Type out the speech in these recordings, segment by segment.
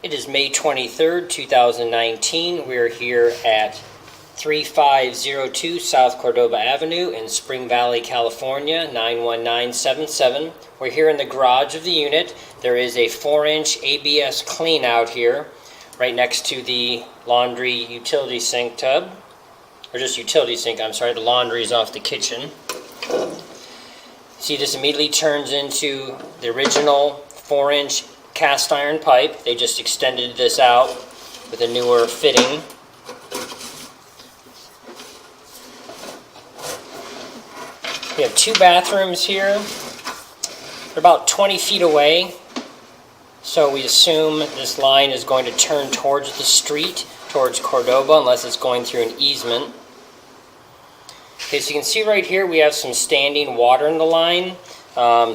It is May 23rd, 2019. We're here at 3502 South Cordoba Avenue in Spring Valley, California, 91977. We're here in the garage of the unit. There is a 4-inch ABS clean out here right next to the laundry utility sink tub. Or just utility sink, I'm sorry, the laundry is off the kitchen. See, this immediately turns into the original 4-inch cast iron pipe. They just extended this out with a newer fitting. We have 2 bathrooms here. They're about 20 feet away, so we assume this line is going to turn towards the street, towards Cordoba, unless it's going through an easement. Okay, so you can see right here we have some standing water in the line.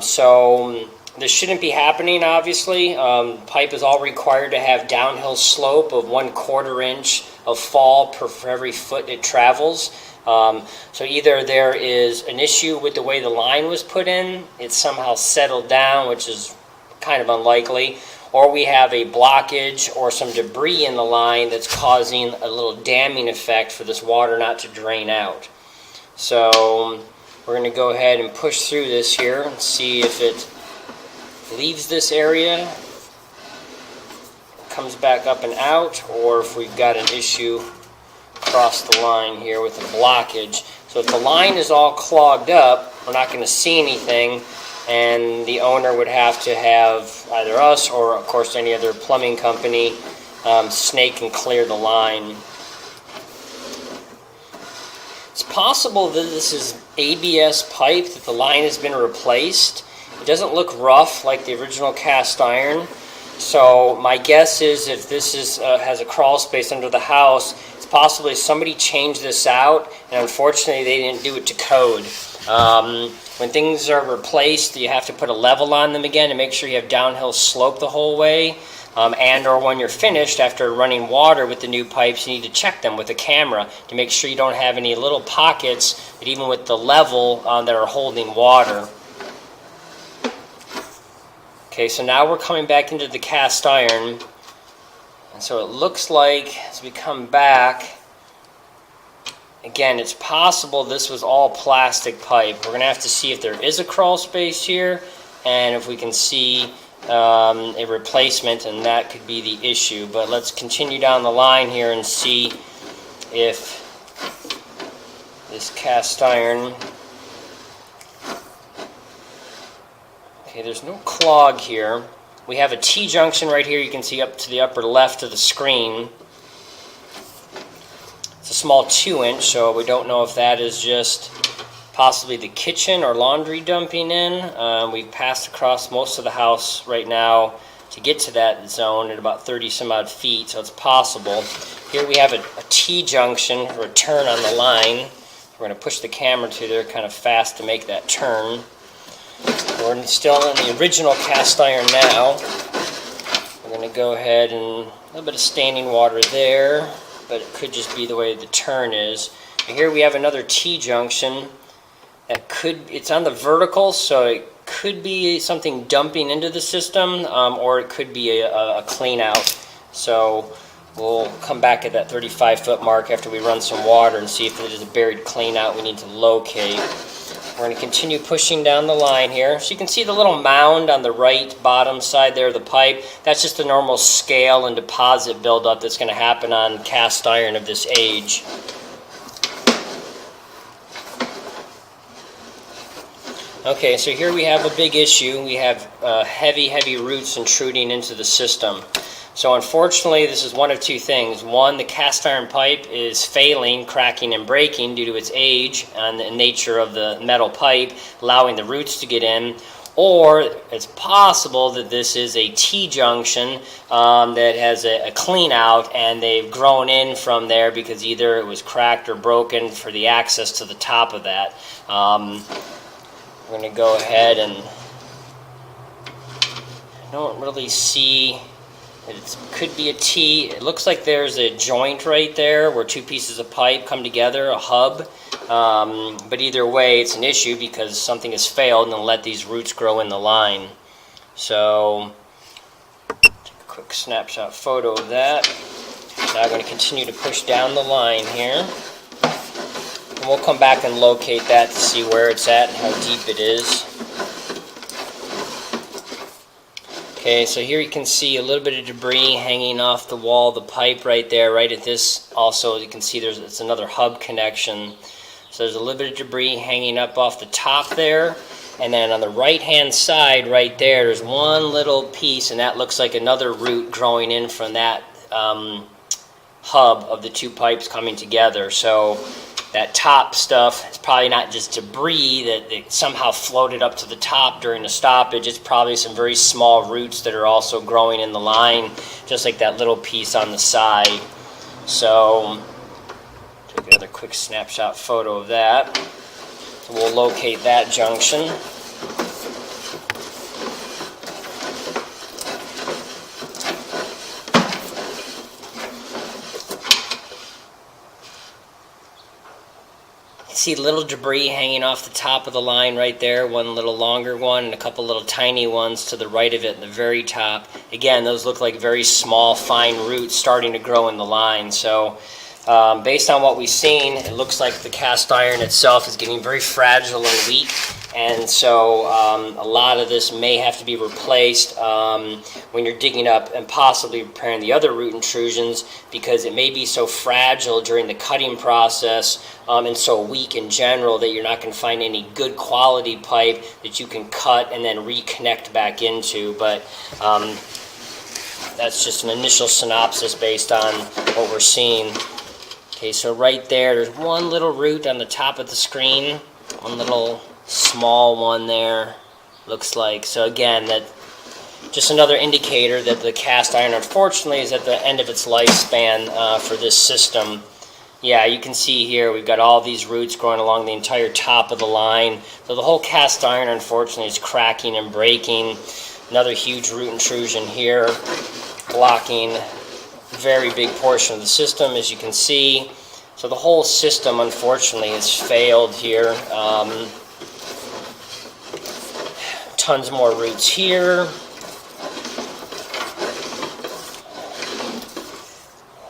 So this shouldn't be happening, obviously. Pipe is all required to have downhill slope of 1/4 inch of fall for every foot it travels. So either there is an issue with the way the line was put in, it's somehow settled down, which is kind of unlikely, or we have a blockage or some debris in the line that's causing a little damming effect for this water not to drain out. So we're going to go ahead and push through this here and see if it leaves this area, comes back up and out, or if we've got an issue across the line here with a blockage. So if the line is all clogged up, we're not going to see anything, and the owner would have to have either us or, of course, any other plumbing company snake and clear the line. It's possible that this is ABS pipe, that the line has been replaced. It doesn't look rough like the original cast iron. So my guess is if this is has a crawl space under the house, it's possibly somebody changed this out, and unfortunately they didn't do it to code. When things are replaced, you have to put a level on them again to make sure you have downhill slope the whole way. And or when you're finished, after running water with the new pipes, you need to check them with a camera to make sure you don't have any little pockets, but even with the level that are holding water. Okay, so now we're coming back into the cast iron, and so it looks like as we come back, again, it's possible this was all plastic pipe. We're going to have to see if there is a crawl space here, and if we can see a replacement, and that could be the issue. But let's continue down the line here and see if this cast iron... Okay, there's no clog here. We have a T-Junction right here, you can see up to the upper left of the screen. It's a small 2-inch, so we don't know if that is just possibly the kitchen or laundry dumping in. We've passed across most of the house right now to get to that zone at about 30 some odd feet, so it's possible. Here we have a T-Junction, or a turn on the line. We're going to push the camera to there kind of fast to make that turn. We're still in the original cast iron now. We're going to go ahead and a little bit of standing water there, but it could just be the way the turn is. And here we have another T-Junction. It's on the vertical, so it could be something dumping into the system, or it could be a clean out. So we'll come back at that 35-foot mark after we run some water and see if it is a buried clean out we need to locate. We're going to continue pushing down the line here. So you can see the little mound on the right bottom side there of the pipe. That's just the normal scale and deposit buildup that's going to happen on cast iron of this age. Okay, so here we have a big issue. We have heavy roots intruding into the system. So unfortunately, this is one of two things. One, the cast iron pipe is failing, cracking, and breaking due to its age and the nature of the metal pipe, allowing the roots to get in. Or it's possible that this is a T-junction that has a clean out, and they've grown in from there because either it was cracked or broken for the access to the top of that. We're going to go ahead and I don't really see... It could be a T. It looks like there's a joint right there where 2 pieces of pipe come together, a hub. But either way, it's an issue because something has failed and let these roots grow in the line. So, take a quick snapshot photo of that. Now I'm going to continue to push down the line here. And we'll come back and locate that to see where it's at and how deep it is. Okay, so here you can see a little bit of debris hanging off the wall of the pipe right there, right at this. Also, you can see it's another hub connection. So there's a little bit of debris hanging up off the top there. And then on the right-hand side right there, there's one little piece, and that looks like another root growing in from that hub of the two pipes coming together. So that top stuff is probably not just debris that somehow floated up to the top during the stoppage. It's probably some very small roots that are also growing in the line, just like that little piece on the side. So take another quick snapshot photo of that. So we'll locate that junction. See little debris hanging off the top of the line right there, one little longer one and a couple little tiny ones to the right of it in the very top. Again, those look like very small, fine roots starting to grow in the line. So based on what we've seen, it looks like the cast iron itself is getting very fragile and weak, and so a lot of this may have to be replaced when you're digging up and possibly repairing the other root intrusions, because it may be so fragile during the cutting process and so weak in general that you're not going to find any good quality pipe that you can cut and then reconnect back into. But that's just an initial synopsis based on what we're seeing. Okay, so right there's one little root on the top of the screen, one little small one there, looks like. So again, that just another indicator that the cast iron, unfortunately, is at the end of its lifespan for this system. Yeah, you can see here we've got all these roots growing along the entire top of the line. So the whole cast iron, unfortunately, is cracking and breaking. Another huge root intrusion here, blocking a very big portion of the system, as you can see. So the whole system, unfortunately, has failed here. Tons more roots here.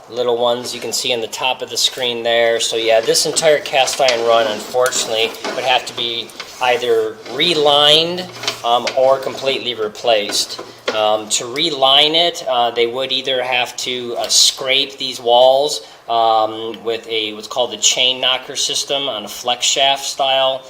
Little ones you can see on the top of the screen there. So yeah, this entire cast iron run, unfortunately, would have to be either relined or completely replaced. To reline it, they would either have to scrape these walls with what's called a chain knocker system on a flex shaft style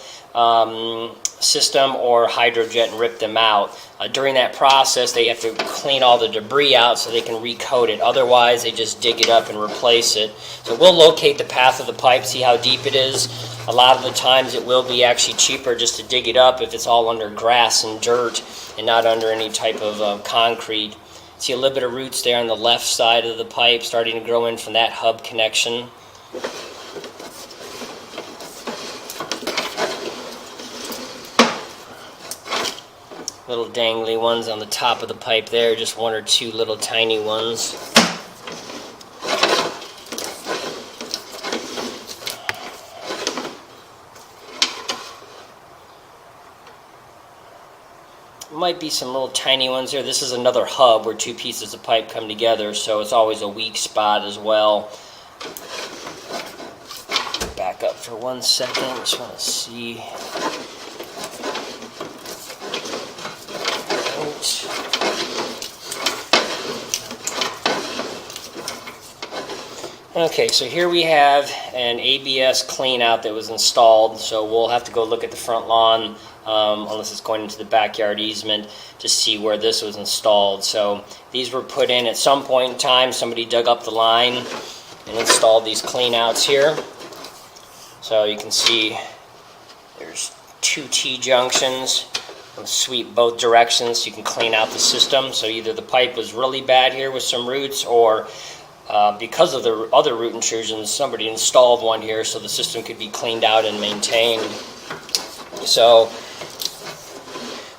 system, or hydrojet and rip them out. During that process, they have to clean all the debris out so they can recoat it. Otherwise, they just dig it up and replace it. So we'll locate the path of the pipe, see how deep it is. A lot of the times it will be actually cheaper just to dig it up if it's all under grass and dirt and not under any type of concrete. See a little bit of roots there on the left side of the pipe starting to grow in from that hub connection. Little dangly ones on the top of the pipe there, just one or two little tiny ones. Might be some little tiny ones here. This is another hub where two pieces of pipe come together, so it's always a weak spot as well. Back up for 1 second, just want to see. Okay, so here we have an ABS clean out that was installed, so we'll have to go look at the front lawn, unless it's going into the backyard easement, to see where this was installed. So these were put in at some point in time. Somebody dug up the line and installed these clean outs here. So you can see there's two T-junctions. Sweep both directions so you can clean out the system. So either the pipe was really bad here with some roots, or because of the other root intrusions, somebody installed one here so the system could be cleaned out and maintained. So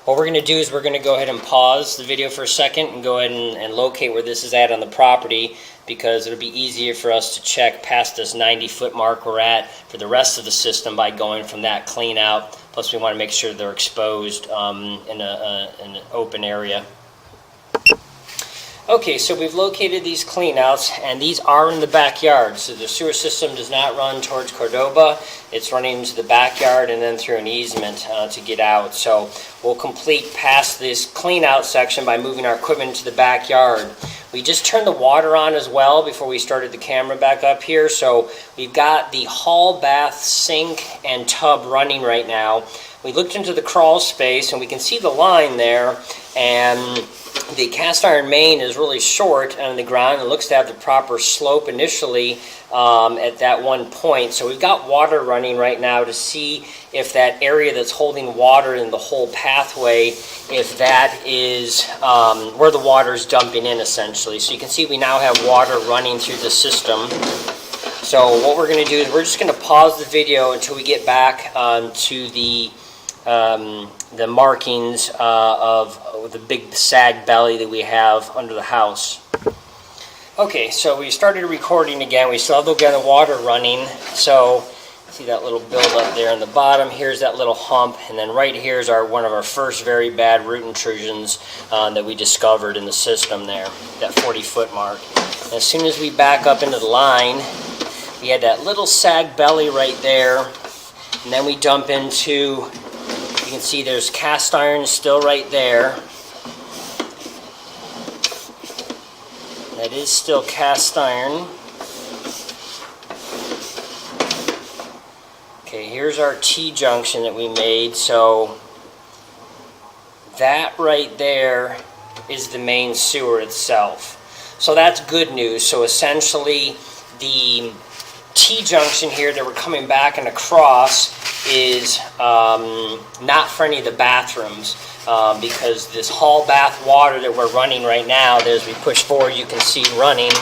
what we're going to do is we're going to go ahead and pause the video for a second and go ahead and locate where this is at on the property, because it'll be easier for us to check past this 90-foot mark we're at for the rest of the system by going from that clean out. Plus we want to make sure they're exposed in an open area. Okay, so we've located these cleanouts, and these are in the backyard. So the sewer system does not run towards Cordoba. It's running into the backyard and then through an easement to get out. So we'll complete past this cleanout section by moving our equipment to the backyard. We just turned the water on as well before we started the camera back up here. So we've got the hall bath sink and tub running right now. We looked into the crawl space and we can see the line there, and the cast iron main is really short on the ground. It looks to have the proper slope initially at that one point. So we've got water running right now to see if that area that's holding water in the whole pathway, if that is where the water is dumping in essentially. So you can see we now have water running through the system. So what we're going to do is we're just going to pause the video until we get back to the markings of the big sag belly that we have under the house. Okay, so we started recording again. We still have the water running. So see that little buildup there on the bottom. Here's that little hump, and then right here is one of our first very bad root intrusions that we discovered in the system there, that 40-foot mark. And as soon as we back up into the line, we had that little sag belly right there, and then we dump into, you can see there's cast iron still right there. That is still cast iron. Okay, here's our T-Junction that we made. So that right there is the main sewer itself. So that's good news. So essentially the T-Junction here that we're coming back and across is not for any of the bathrooms, because this hall bath water that we're running right now, as we push forward you can see running,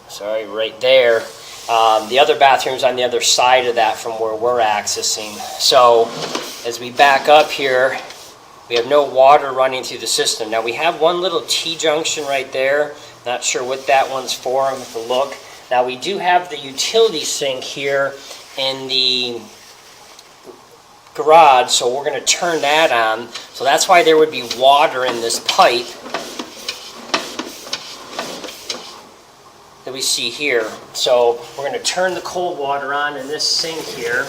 sorry, right there. The other bathroom's on the other side of that from where we're accessing. So as we back up here, we have no water running through the system. Now we have one little T-Junction right there. Not sure what that one's for. I'm going to have to look. Now we do have the utility sink here in the garage, so we're going to turn that on. So that's why there would be water in this pipe that we see here. So we're going to turn the cold water on in this sink here.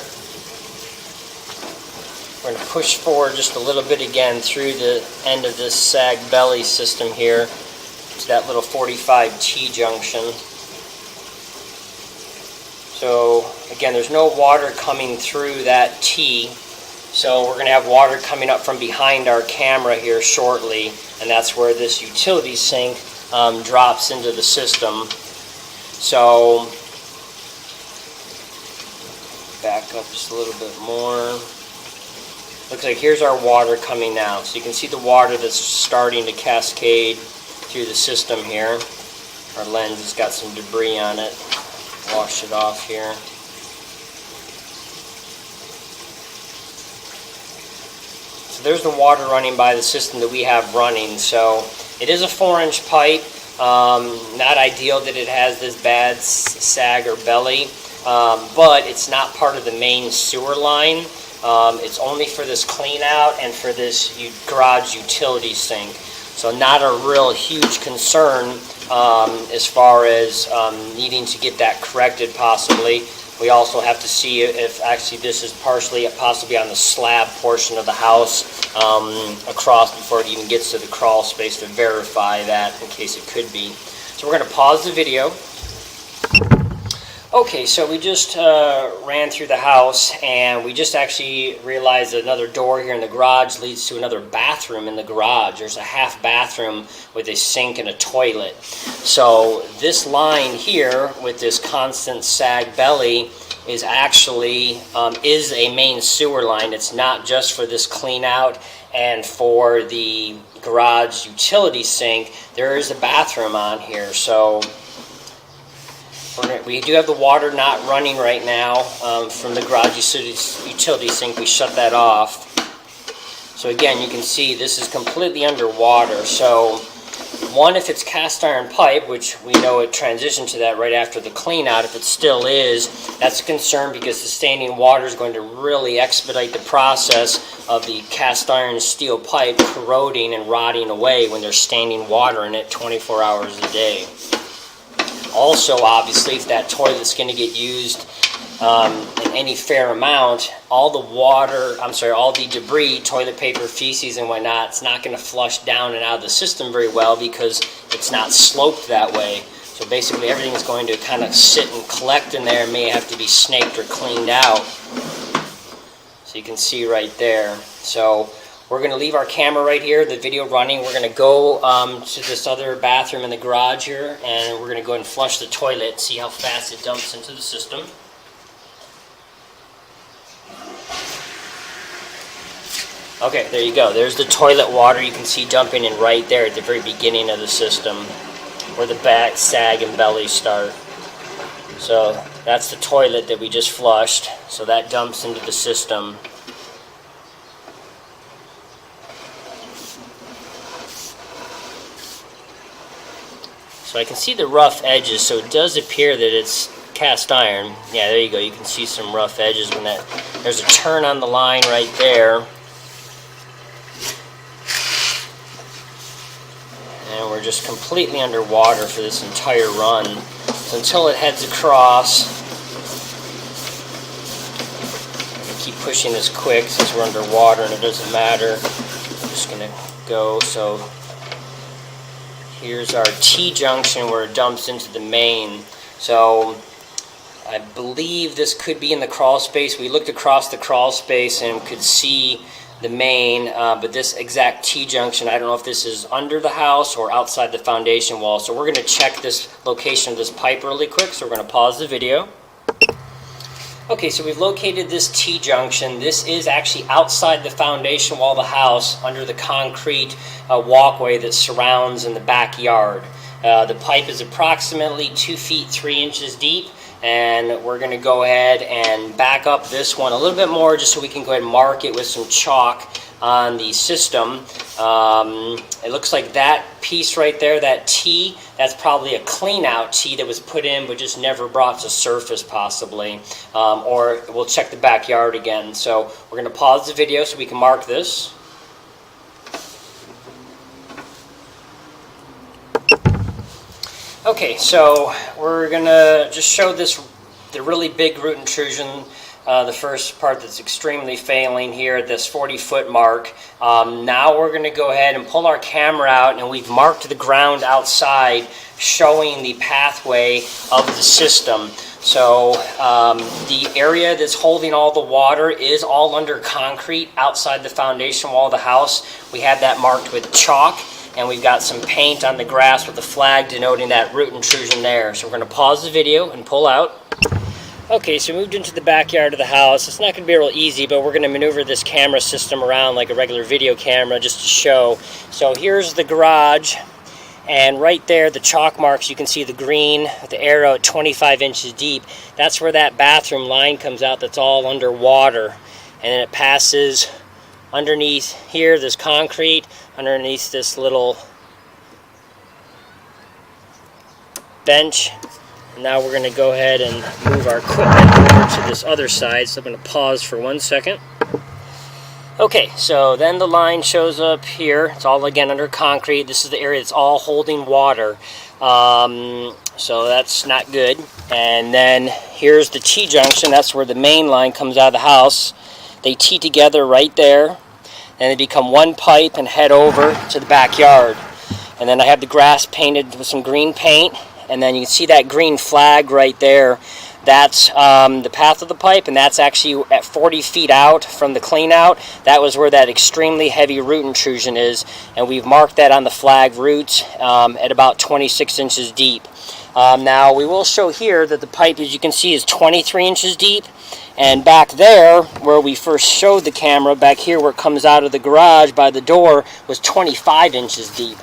We're going to push forward just a little bit again through the end of this sag belly system here to that little 45 T-Junction. So again, there's no water coming through that T, so we're going to have water coming up from behind our camera here shortly, and that's where this utility sink drops into the system. So back up just a little bit more. Looks like here's our water coming now. So you can see the water that's starting to cascade through the system here. Our lens has got some debris on it. Wash it off here. So there's the water running by the system that we have running. So it is a 4-inch pipe. Not ideal that it has this bad sag or belly, but it's not part of the main sewer line. It's only for this clean out and for this garage utility sink. So not a real huge concern as far as needing to get that corrected possibly. We also have to see if actually this is possibly on the slab portion of the house across before it even gets to the crawl space to verify that in case it could be. So we're going to pause the video. Okay, so we just ran through the house, and we just actually realized that another door here in the garage leads to another bathroom in the garage. There's a half bathroom with a sink and a toilet. So this line here with this constant sag belly is actually is a main sewer line. It's not just for this clean out and for the garage utility sink. There is a bathroom on here. So we do have the water not running right now from the garage utility sink. We shut that off. So again, you can see this is completely underwater. So One, if it's cast iron pipe, which we know it transitioned to that right after the clean out, if it still is, that's a concern because the standing water is going to really expedite the process of the cast iron steel pipe corroding and rotting away when there's standing water in it 24 hours a day. Also, obviously, if that toilet's going to get used in any fair amount, all the debris, toilet paper, feces, and whatnot, it's not going to flush down and out of the system very well because it's not sloped that way. So basically, everything is going to kind of sit and collect in there and may have to be snaked or cleaned out. So you can see right there. So we're going to leave our camera right here, the video running. We're going to go to this other bathroom in the garage here, and we're going to go ahead and flush the toilet and see how fast it dumps into the system. Okay, there you go. There's the toilet water you can see dumping in right there at the very beginning of the system, where the back, sag, and belly start. So that's the toilet that we just flushed. So that dumps into the system. So I can see the rough edges, so it does appear that it's cast iron. Yeah, there you go. You can see some rough edges when there's a turn on the line right there. And we're just completely underwater for this entire run. So until it heads across, I'm going to keep pushing this quick since we're underwater and it doesn't matter. I'm just going to go. So here's our T-Junction where it dumps into the main. So I believe this could be in the crawl space. We looked across the crawl space and could see the main, but this exact T-Junction, I don't know if this is under the house or outside the foundation wall. So we're going to check this location of this pipe really quick. So we're going to pause the video. Okay, so we've located this T-Junction. This is actually outside the foundation wall of the house, under the concrete walkway that surrounds in the backyard. The pipe is approximately 2 feet 3 inches deep. And we're going to go ahead and back up this one a little bit more just so we can go ahead and mark it with some chalk on the system. It looks like that piece right there, that T, that's probably a clean out T that was put in but just never brought to surface possibly. Or we'll check the backyard again. So we're going to pause the video so we can mark this. Okay, so we're going to just show the really big root intrusion, the first part that's extremely failing here at this 40-foot mark. Now we're going to go ahead and pull our camera out, and we've marked the ground outside showing the pathway of the system. So the area that's holding all the water is all under concrete outside the foundation wall of the house. We have that marked with chalk. And we've got some paint on the grass with a flag denoting that root intrusion there. So we're going to pause the video and pull out. Okay, so we moved into the backyard of the house. It's not going to be real easy, but we're going to maneuver this camera system around like a regular video camera just to show. So here's the garage, and right there, the chalk marks, you can see the green with the arrow at 25 inches deep. That's where that bathroom line comes out that's all underwater. And then it passes underneath here, this concrete, underneath this little bench. And now we're going to go ahead and move our equipment over to this other side. So I'm going to pause for 1 second. Okay, so then the line shows up here. It's all again under concrete. This is the area that's all holding water. So that's not good. And then here's the T-Junction. That's where the main line comes out of the house. They tee together right there. And they become one pipe and head over to the backyard. And then I have the grass painted with some green paint. And then you can see that green flag right there. That's the path of the pipe, and that's actually at 40 feet out from the clean out. That was where that extremely heavy root intrusion is. And we've marked that on the flag roots at about 26 inches deep. Now we will show here that the pipe, as you can see, is 23 inches deep. And back there, where we first showed the camera, back here where it comes out of the garage by the door, was 25 inches deep.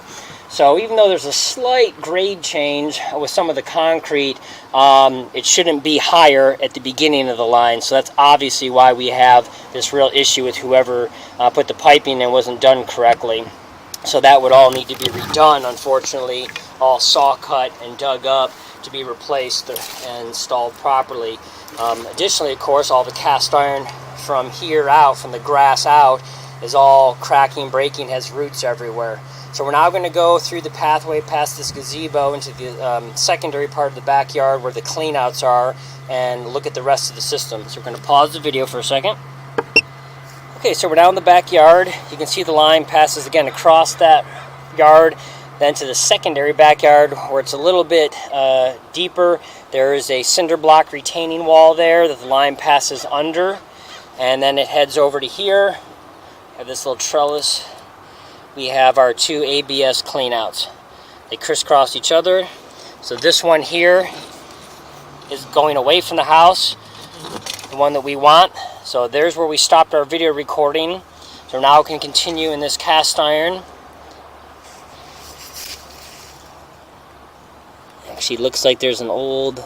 So even though there's a slight grade change with some of the concrete, it shouldn't be higher at the beginning of the line. So that's obviously why we have this real issue with whoever put the piping in wasn't done correctly. So that would all need to be redone, unfortunately, all saw cut and dug up to be replaced and installed properly. Additionally, of course, all the cast iron from here out, from the grass out, is all cracking, breaking, has roots everywhere. So we're now going to go through the pathway past this gazebo into the secondary part of the backyard where the cleanouts are and look at the rest of the system. So we're going to pause the video for a second. Okay, so we're now in the backyard. You can see the line passes again across that yard, then to the secondary backyard where it's a little bit deeper. There is a cinder block retaining wall there that the line passes under, and then it heads over to here. I have this little trellis. We have our two ABS cleanouts. They crisscross each other. So this one here is going away from the house, the one that we want. So there's where we stopped our video recording. So now we can continue in this cast iron. Actually, looks like there's an old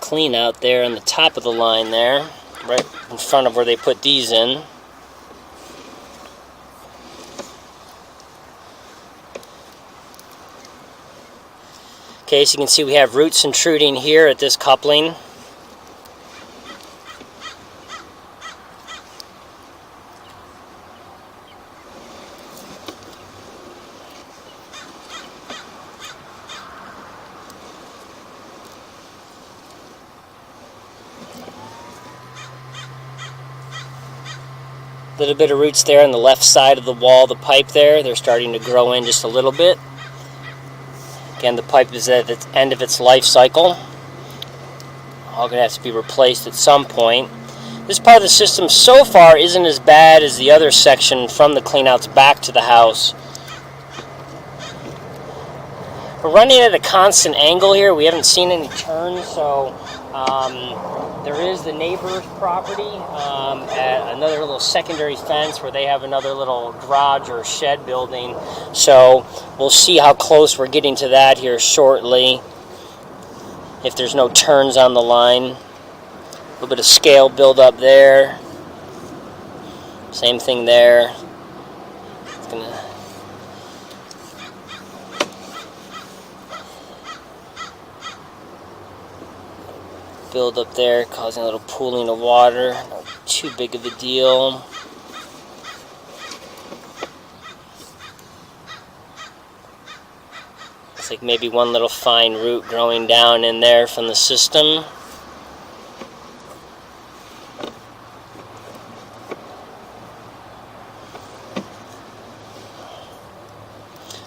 clean out there on the top of the line there, right in front of where they put these in. Okay, so you can see we have roots intruding here at this coupling. Little bit of roots there on the left side of the wall, the pipe there. They're starting to grow in just a little bit. Again, the pipe is at the end of its life cycle. All going to have to be replaced at some point. This part of the system so far isn't as bad as the other section from the cleanouts back to the house. We're running at a constant angle here. We haven't seen any turns, so there is the neighbor's property at another little secondary fence where they have another little garage or shed building. So we'll see how close we're getting to that here shortly, if there's no turns on the line. A little bit of scale build up there. Same thing there. It's gonna build up there, causing a little pooling of water. Not too big of a deal. Looks like maybe one little fine root growing down in there from the system.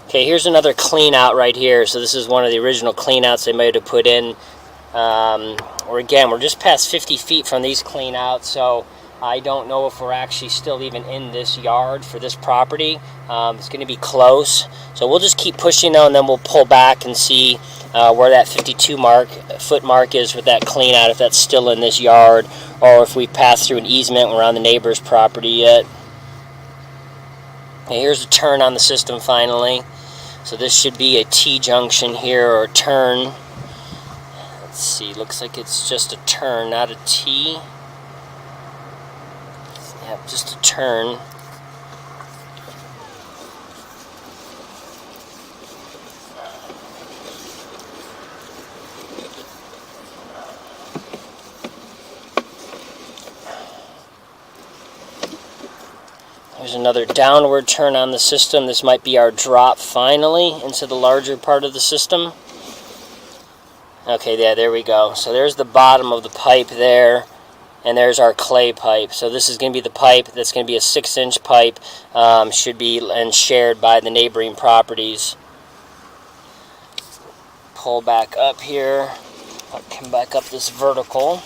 Okay, here's another clean out right here. So this is one of the original clean outs they might have put in. Or again, we're just past 50 feet from these clean outs, so I don't know if we're actually still even in this yard for this property. It's going to be close, so we'll just keep pushing though, and then we'll pull back and see where that 52 foot mark is with that clean out, if that's still in this yard, or if we pass through an easement and we're on the neighbor's property yet. Okay, here's a turn on the system finally. So this should be a T-junction here, or a turn. Let's see, looks like it's just a turn, not a T. Yep, just a turn. There's another downward turn on the system. This might be our drop finally into the larger part of the system. Okay, yeah, there we go. So there's the bottom of the pipe there, and there's our clay pipe. So this is going to be the pipe that's going to be a 6-inch pipe, should be and shared by the neighboring properties. Pull back up here. I'll come back up this vertical.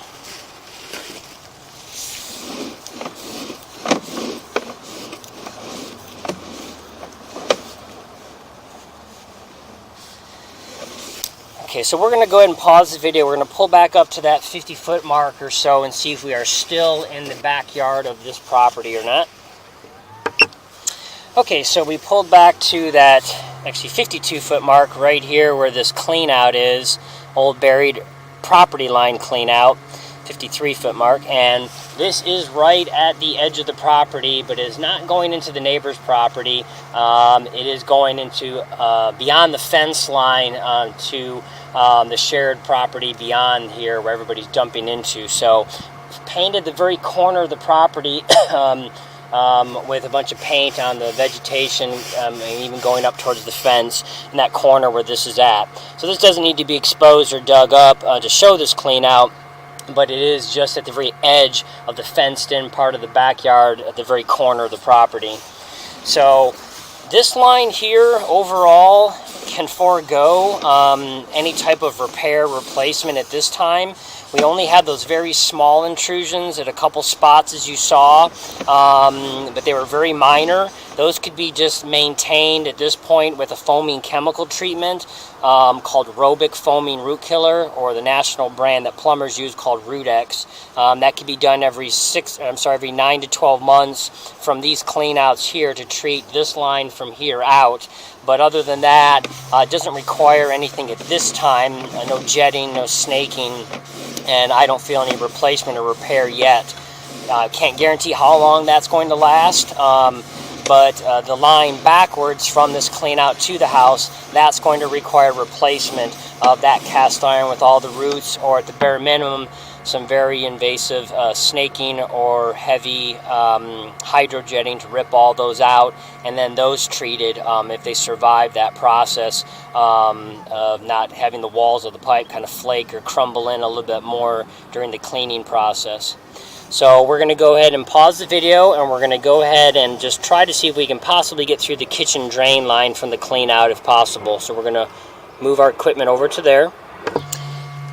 Okay, so we're going to go ahead and pause the video. We're going to pull back up to that 50-foot mark or so and see if we are still in the backyard of this property or not. Okay, so we pulled back to that actually 52-foot mark right here where this clean out is, old buried property line clean out, 53-foot mark, and This is right at the edge of the property, but it is not going into the neighbor's property. It is going into beyond the fence line to the shared property beyond here where everybody's dumping into. So painted the very corner of the property with a bunch of paint on the vegetation, and even going up towards the fence in that corner where this is at. So this doesn't need to be exposed or dug up to show this clean out, but it is just at the very edge of the fenced-in part of the backyard at the very corner of the property. So this line here overall can forego any type of repair replacement at this time. We only had those very small intrusions at a couple spots, as you saw, but they were very minor. Those could be just maintained at this point with a foaming chemical treatment called Robic Foaming Root Killer, or the national brand that plumbers use called Rudex. That could be done every 9 to 12 months from these clean outs here to treat this line from here out. But other than that, it doesn't require anything at this time. No jetting, no snaking, and I don't feel any replacement or repair yet. Can't guarantee how long that's going to last, but the line backwards from this clean out to the house, that's going to require replacement of that cast iron with all the roots, or at the bare minimum, some very invasive snaking or heavy hydrojetting to rip all those out, and then those treated if they survive that process of not having the walls of the pipe kind of flake or crumble in a little bit more during the cleaning process. So we're going to go ahead and pause the video, and we're going to go ahead and just try to see if we can possibly get through the kitchen drain line from the clean out if possible. So we're going to move our equipment over to there.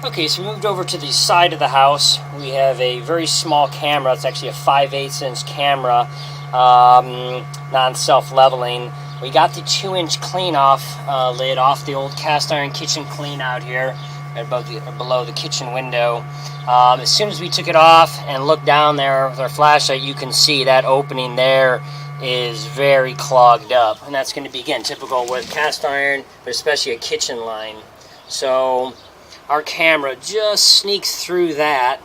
Okay, so we moved over to the side of the house. We have a very small camera. It's actually a 5/8 inch camera, non-self-leveling. We got the 2-inch clean off lid off the old cast iron kitchen clean out here below the kitchen window. As soon as we took it off and looked down there with our flashlight, you can see that opening there is very clogged up, and that's going to be, again, typical with cast iron, but especially a kitchen line. So our camera just sneaks through that,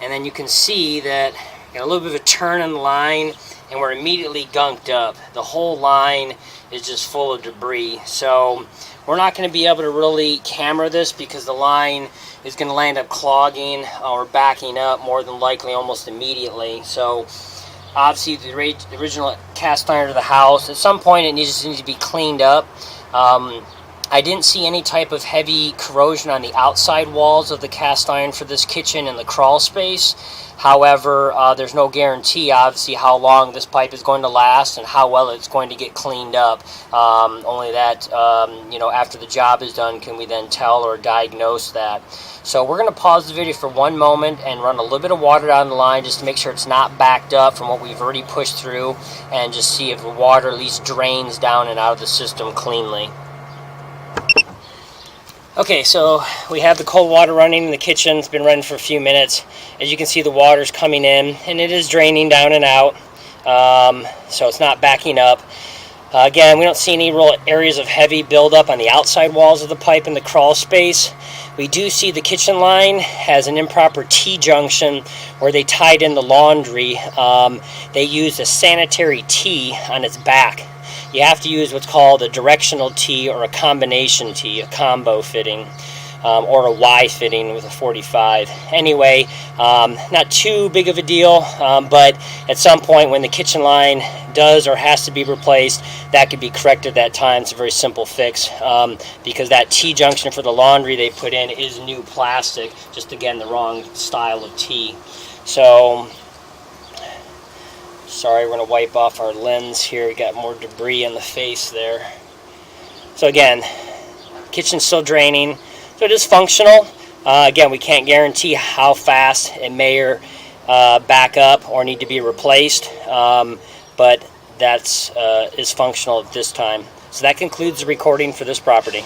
and then you can see that a little bit of a turn in the line, and we're immediately gunked up. The whole line is just full of debris. So we're not going to be able to really camera this because the line is going to land up clogging or backing up more than likely almost immediately. So obviously the original cast iron of the house, at some point it needs to be cleaned up. I didn't see any type of heavy corrosion on the outside walls of the cast iron for this kitchen and the crawl space. However, there's no guarantee, obviously, how long this pipe is going to last and how well it's going to get cleaned up. Only that, after the job is done, can we then tell or diagnose that. So we're going to pause the video for one moment and run a little bit of water down the line just to make sure it's not backed up from what we've already pushed through, and just see if the water at least drains down and out of the system cleanly. Okay, so we have the cold water running in the kitchen. It's been running for a few minutes. As you can see, the water's coming in, and it is draining down and out, so it's not backing up. Again, we don't see any real areas of heavy buildup on the outside walls of the pipe in the crawl space. We do see the kitchen line has an improper T-junction where they tied in the laundry. They used a sanitary T on its back. You have to use what's called a directional T or a combination T, a combo fitting, or a Y fitting with a 45. Anyway, not too big of a deal, but at some point when the kitchen line does or has to be replaced, that could be corrected at that time. It's a very simple fix, because that T-junction for the laundry they put in is new plastic, just again the wrong style of T. So sorry, we're going to wipe off our lens here. We got more debris in the face there. So again, kitchen's still draining. So it is functional. Again, we can't guarantee how fast it may back up or need to be replaced, but that's is functional at this time. So that concludes the recording for this property.